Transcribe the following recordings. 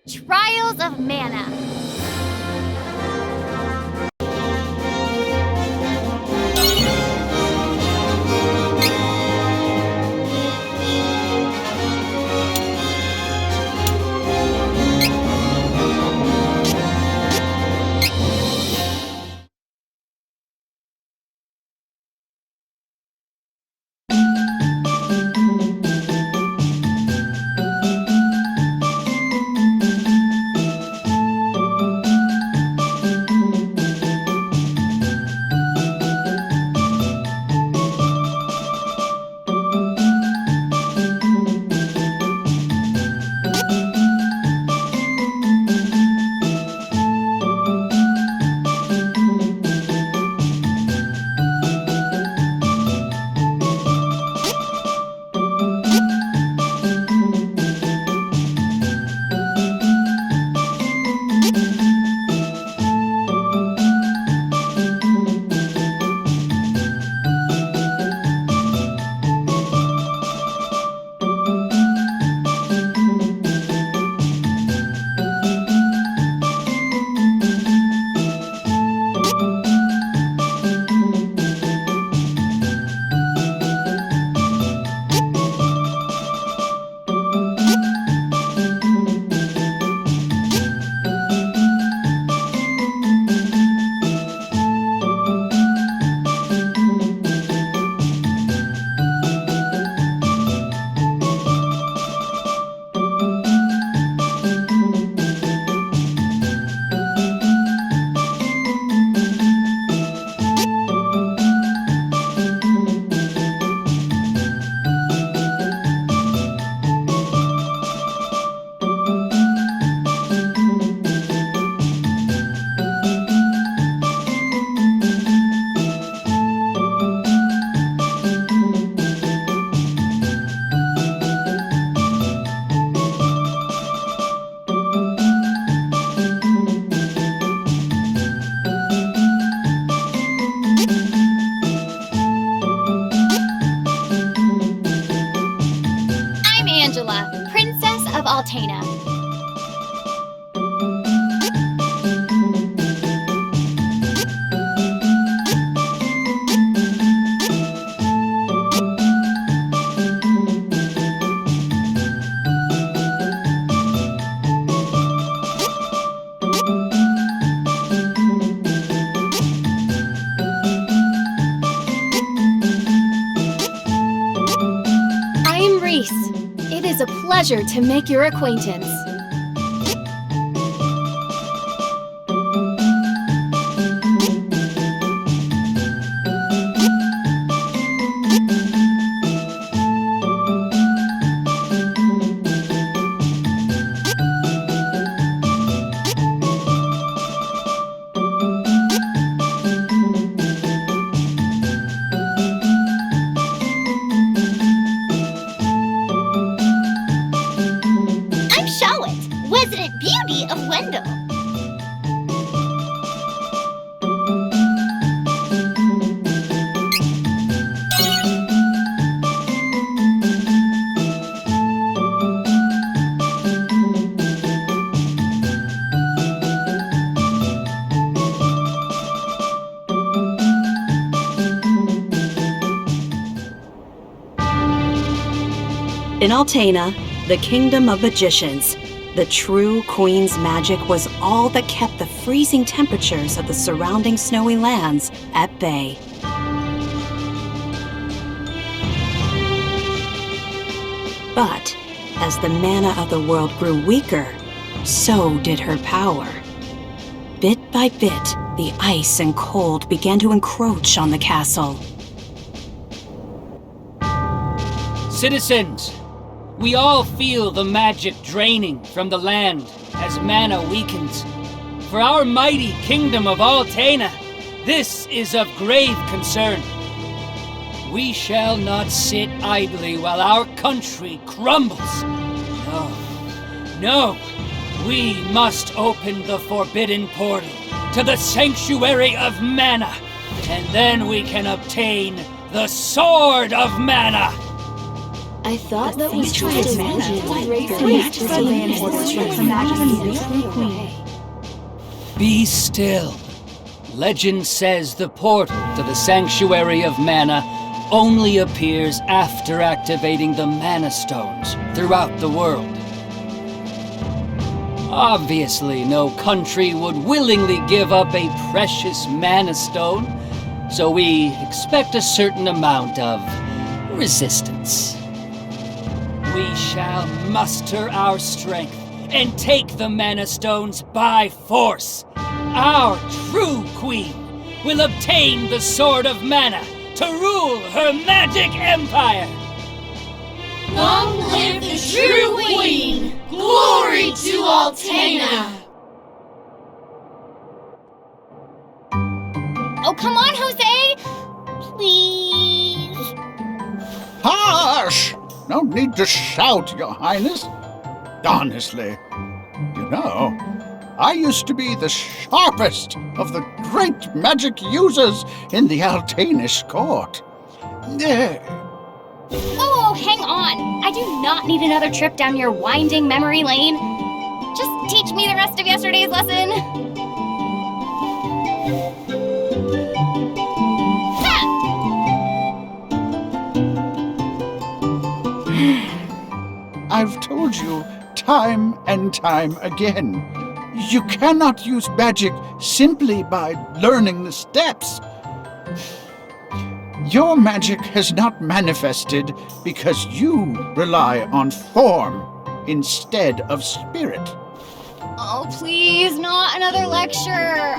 Trials of Mana. Altena. I am Reese. It is a pleasure to make your acquaintance. In Altena, the kingdom of magicians, the true queen's magic was all that kept the freezing temperatures of the surrounding snowy lands at bay. But as the mana of the world grew weaker, so did her power. Bit by bit, the ice and cold began to encroach on the castle. Citizens, we all feel the magic draining from the land as mana weakens. For our mighty kingdom of Altena, this is of grave concern. We shall not sit idly while our country crumbles. No, we must open the forbidden portal to the sanctuary of mana, and then we can obtain the Sword of Mana. I thought that was sanctuary just of a mana. legend. Great Your priest Majesty orders orders from from Her Majesty Majesty the True Queen. Be still. Legend says the portal to the Sanctuary of Mana only appears after activating the Mana Stones throughout the world. Obviously, no country would willingly give up a precious Mana Stone, so we expect a certain amount of resistance. We shall muster our strength and take the Mana Stones by force. Our true queen will obtain the Sword of Mana to rule her magic empire. Long live the true queen! Glory to Altena! Oh, come on, Jose! Please. Hush! No need to shout, Your Highness. Honestly, you know, I used to be the sharpest of the great magic users in the Altanish court. Oh, hang on. I do not need another trip down your winding memory lane. Just teach me the rest of yesterday's lesson. I've told you time and time again, you cannot use magic simply by learning the steps. Your magic has not manifested because you rely on form instead of spirit. Oh, please, not another lecture.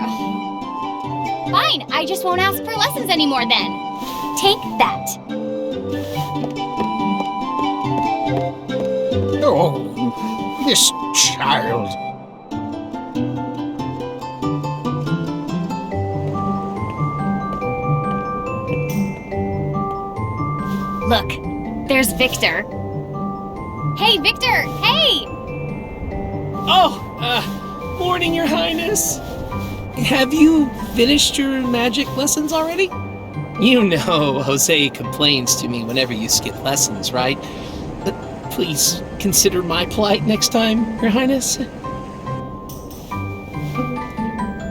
Fine, I just won't ask for lessons anymore then. Take that. Oh, this child. Look, there's Victor. Hey, Victor! Hey! Oh, morning, Your Highness. Have you finished your magic lessons already? You know Jose complains to me whenever you skip lessons, right? But please consider my plight next time, Your Highness.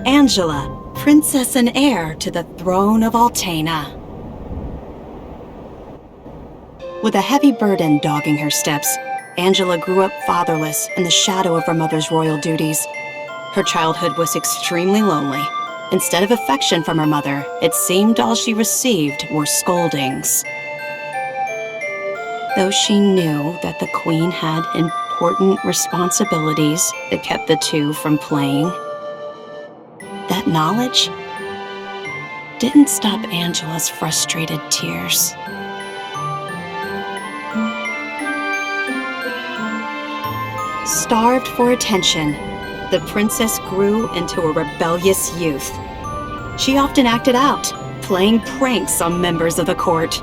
Angela, princess and heir to the throne of Altena. With a heavy burden dogging her steps, Angela grew up fatherless in the shadow of her mother's royal duties. Her childhood was extremely lonely. Instead of affection from her mother, it seemed all she received were scoldings. Though she knew that the queen had important responsibilities that kept the two from playing, that knowledge didn't stop Angela's frustrated tears. Starved for attention, the princess grew into a rebellious youth. She often acted out, playing pranks on members of the court.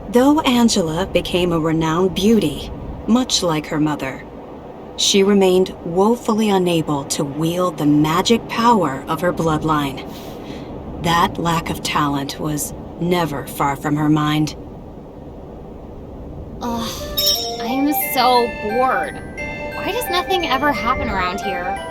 Though Angela became a renowned beauty, much like her mother, she remained woefully unable to wield the magic power of her bloodline. That lack of talent was never far from her mind. Ugh, I am so bored. Why does nothing ever happen around here?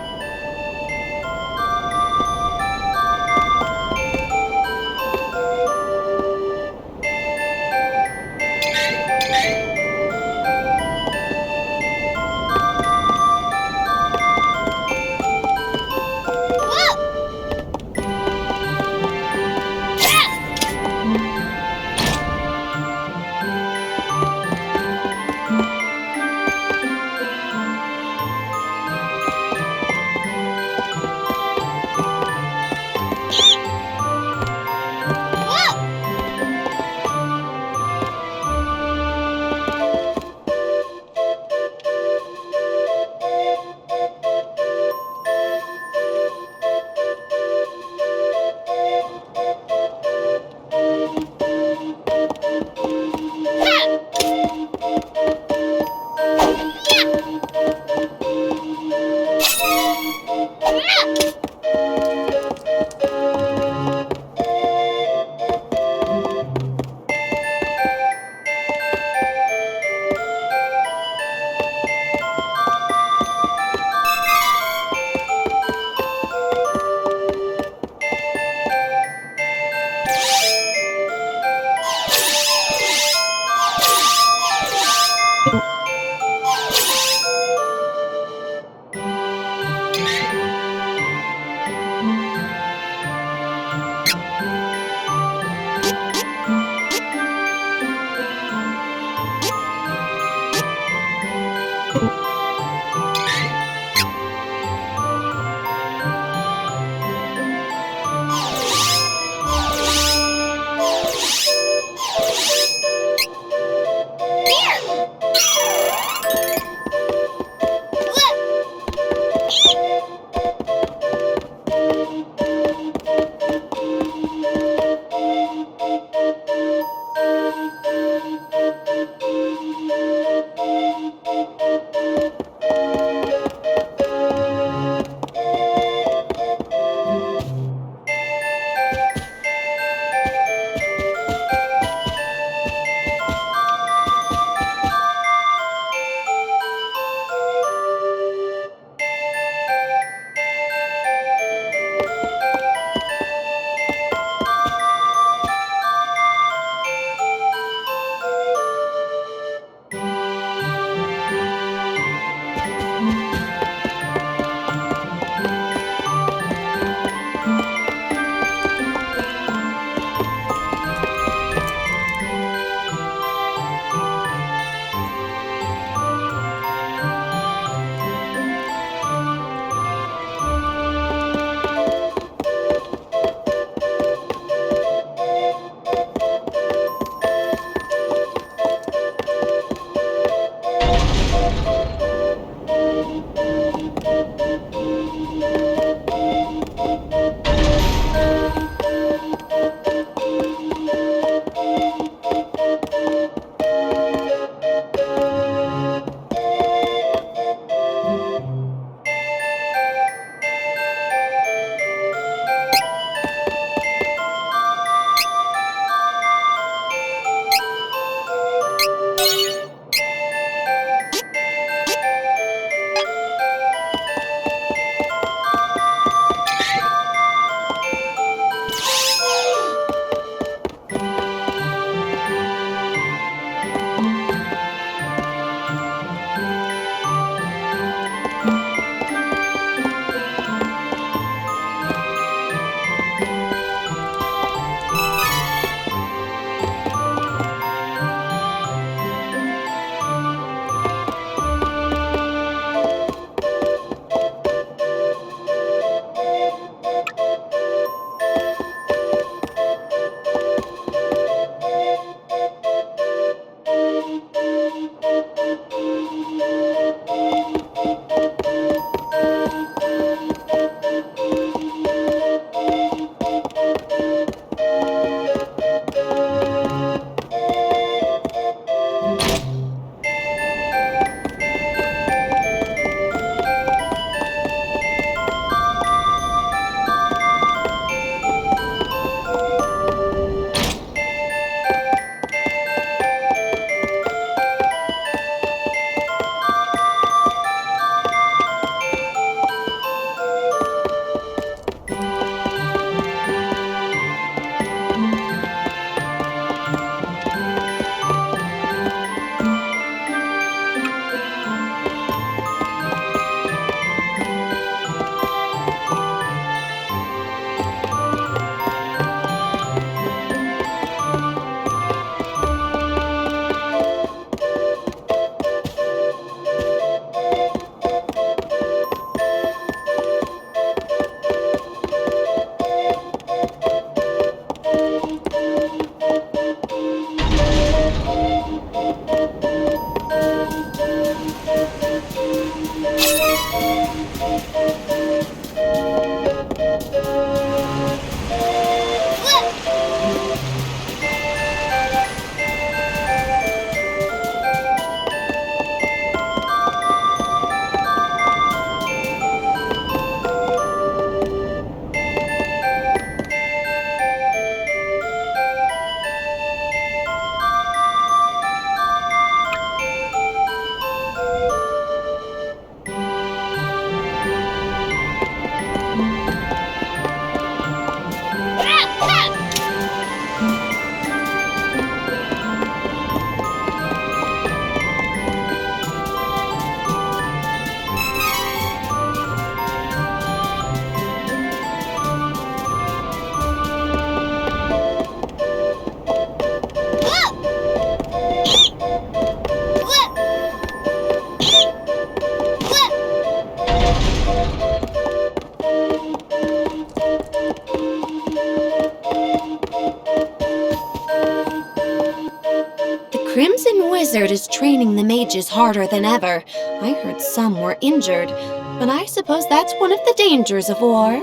Crimson Wizard is training the mages harder than ever. I heard some were injured, but I suppose that's one of the dangers of war.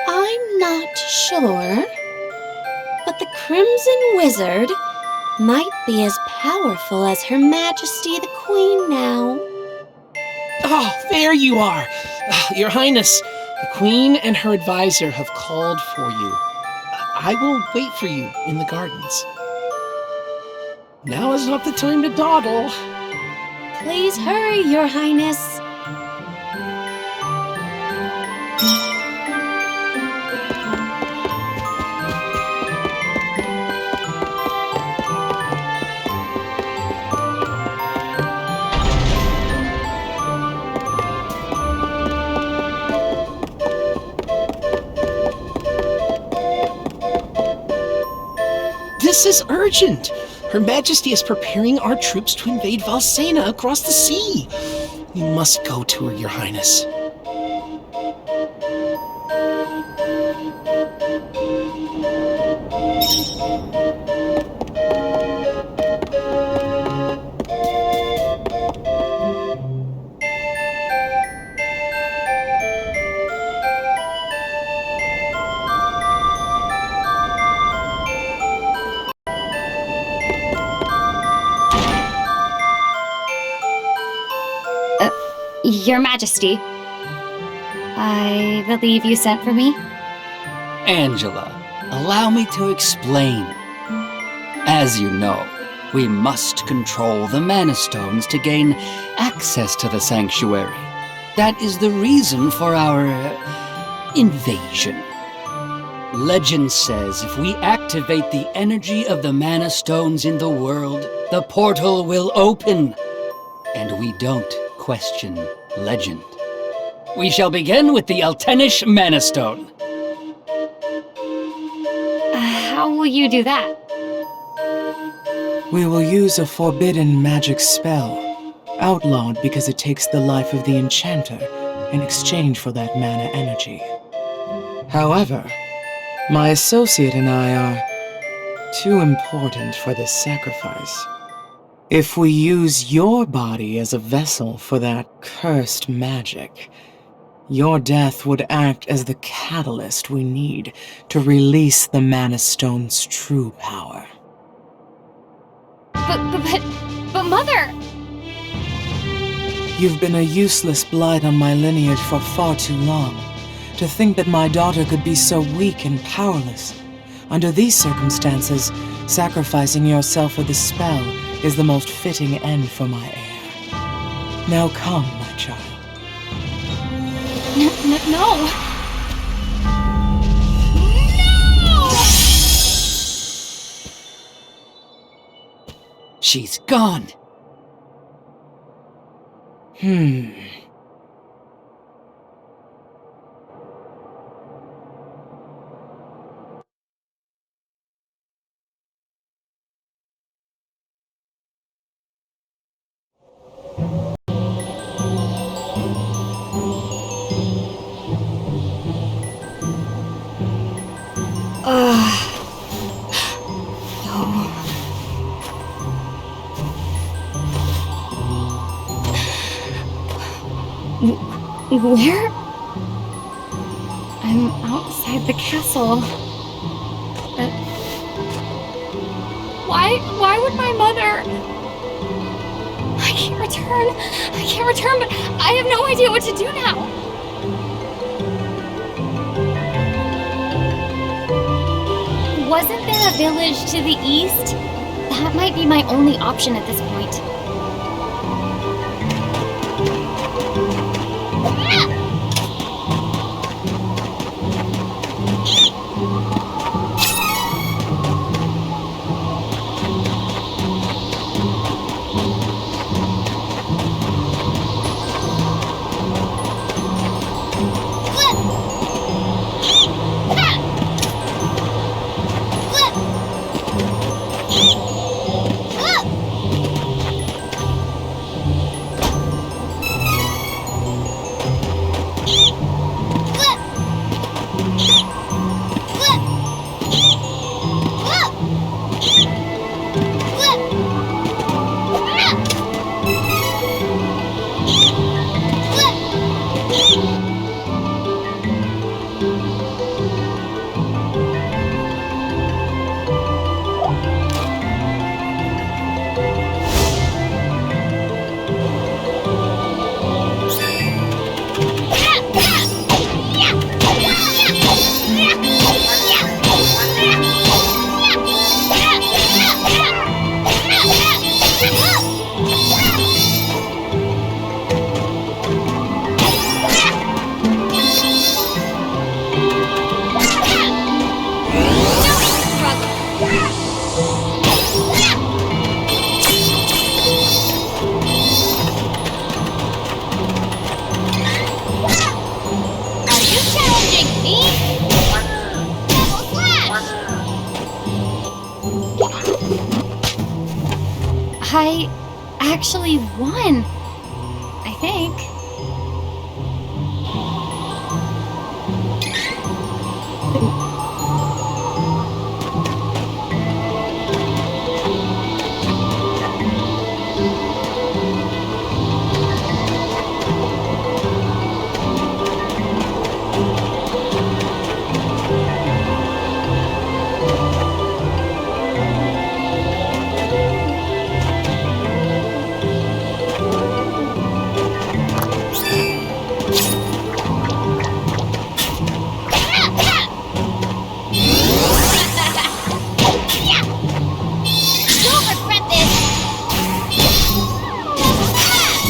I'm not sure, but the Crimson Wizard might be as powerful as Her Majesty the Queen now. Oh, there you are! Your Highness, the Queen and her advisor have called for you. I will wait for you in the gardens. Now is not the time to dawdle. Please hurry, Your Highness. This is urgent! Her Majesty is preparing our troops to invade Valsena across the sea. We must go to her, Your Highness. Your Majesty, I believe you sent for me? Angela, allow me to explain. As you know, we must control the Mana Stones to gain access to the sanctuary. That is the reason for our invasion. Legend says if we activate the energy of the Mana Stones in the world, the portal will open. And we don't question legend. We shall begin with the Altenish Mana Stone. How will you do that? We will use a forbidden magic spell, outlawed because it takes the life of the enchanter in exchange for that mana energy. However, my associate and I are too important for this sacrifice. If we use your body as a vessel for that cursed magic, your death would act as the catalyst we need to release the Mana Stone's true power. But Mother! You've been a useless blight on my lineage for far too long. To think that my daughter could be so weak and powerless. Under these circumstances, sacrificing yourself for the spell is the most fitting end for my heir. Now come, my child. No! No! She's gone. Where? I'm outside the castle. But why would my mother? I can't return, but I have no idea what to do now. Wasn't there a village to the east? That might be my only option at this point. Are you challenging me? Double slash! I actually won, I think. You'll regret this! Double slash!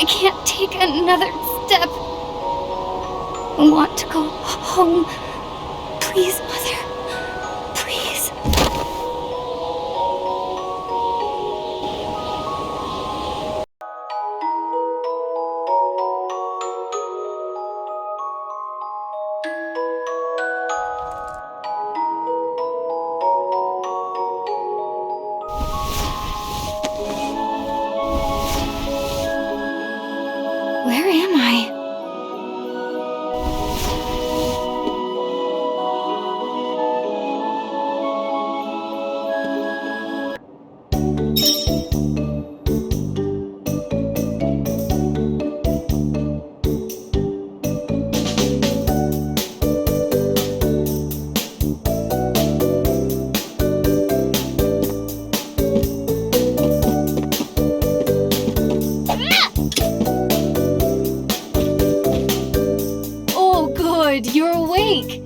I can't take another step. I want to go home. Please, Mother. Please. Where am I? Oh, good, you're awake.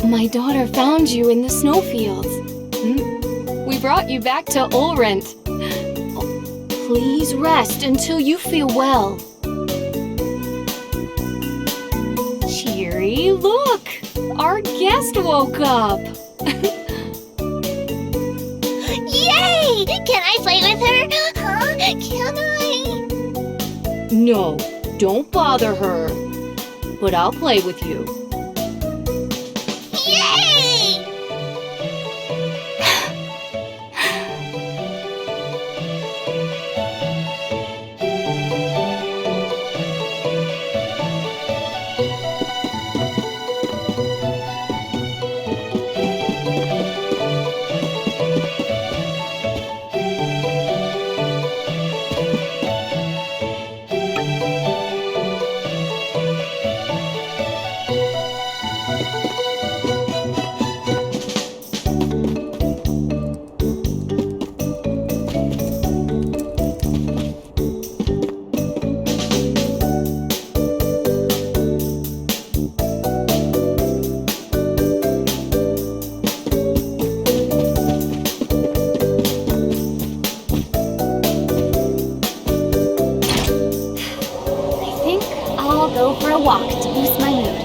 My daughter found you in the snowfields. We brought you back to Ulrent. Please rest until you feel well. Cheery, look! Our guest woke up. Yay! Can I play with her? Huh? Can I? No, don't bother her. But I'll play with you. Yay! Go for a walk to boost my mood.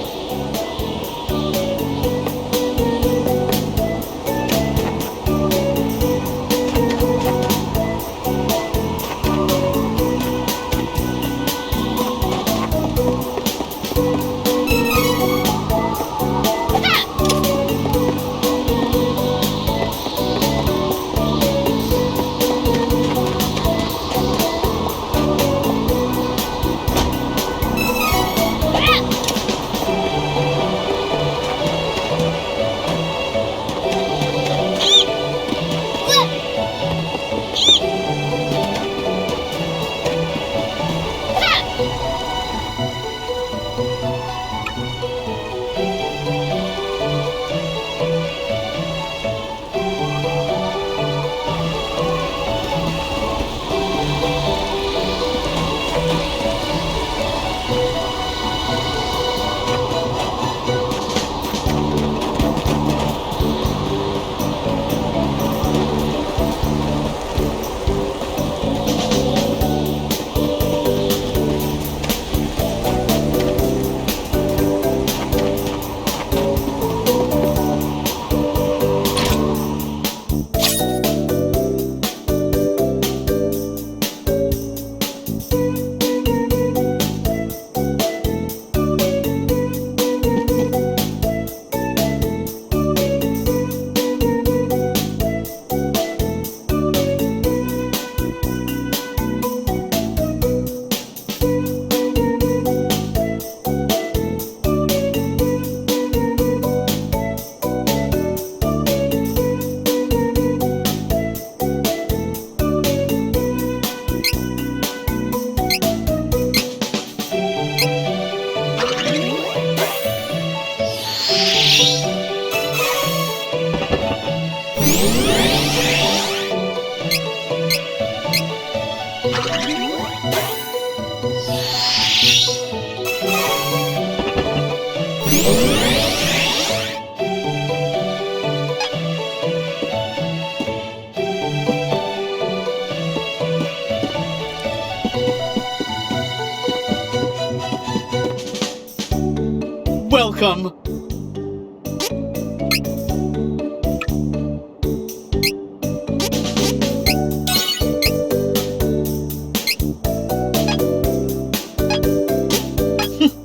welcome.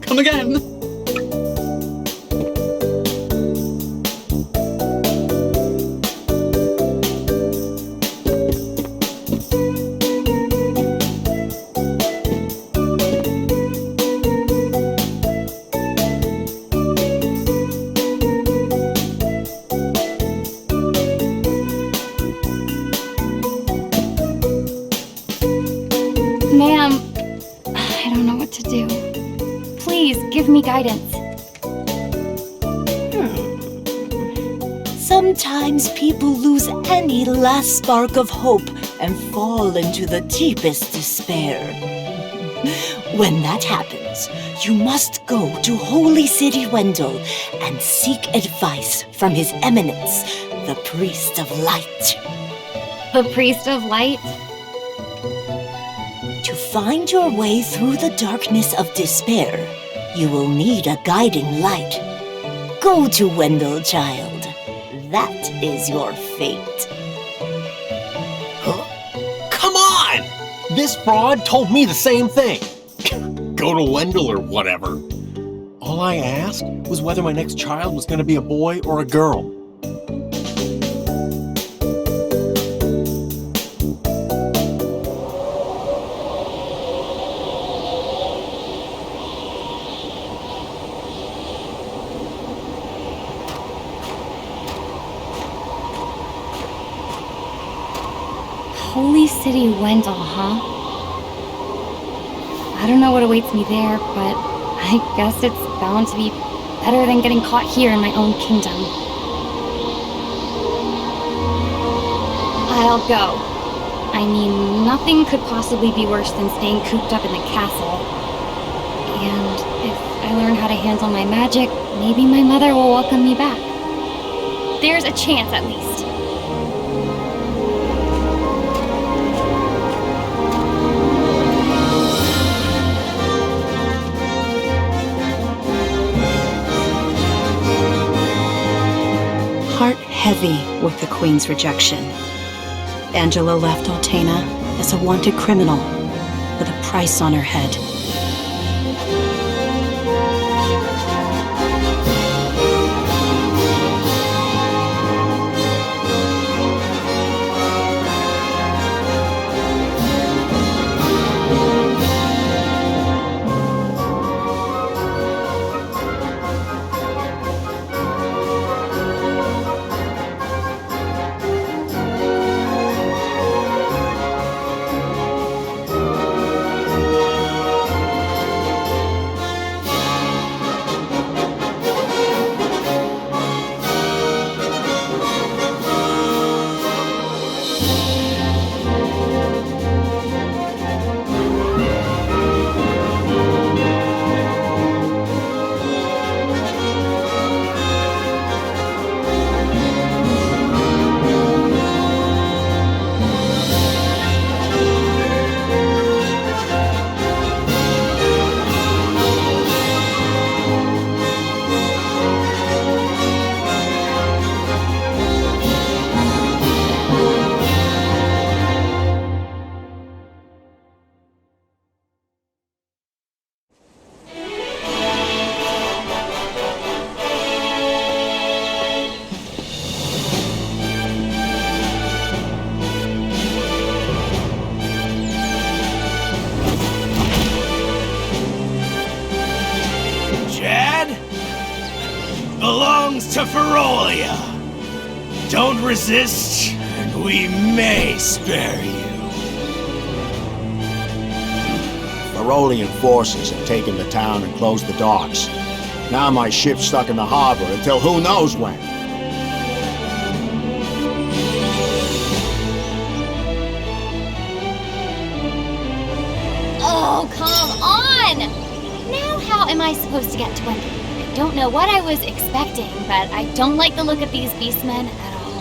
Come again. Ma'am, I don't know what to do. Please, give me guidance. Sometimes people lose any last spark of hope and fall into the deepest despair. When that happens, you must go to Holy City Wendell and seek advice from His Eminence, the Priest of Light. The Priest of Light? To find your way through the darkness of despair, you will need a guiding light. Go to Wendell, child. That is your fate. Come on! This fraud told me the same thing. Go to Wendell or whatever. All I asked was whether my next child was going to be a boy or a girl. Holy City Wendell, huh? I don't know what awaits me there, but I guess it's bound to be better than getting caught here in my own kingdom. I'll go. I mean, nothing could possibly be worse than staying cooped up in the castle. And if I learn how to handle my magic, maybe my mother will welcome me back. There's a chance, at least. Heart heavy with the Queen's rejection, Angela left Altena as a wanted criminal with a price on her head. Belongs to Ferolia. Don't resist, and we may spare you. Ferolian forces have taken the town and closed the docks. Now my ship's stuck in the harbor until who knows when. Oh, come on! Now how am I supposed to get to Wendell? I don't know what I was expecting, but I don't like the look of these beastmen at all.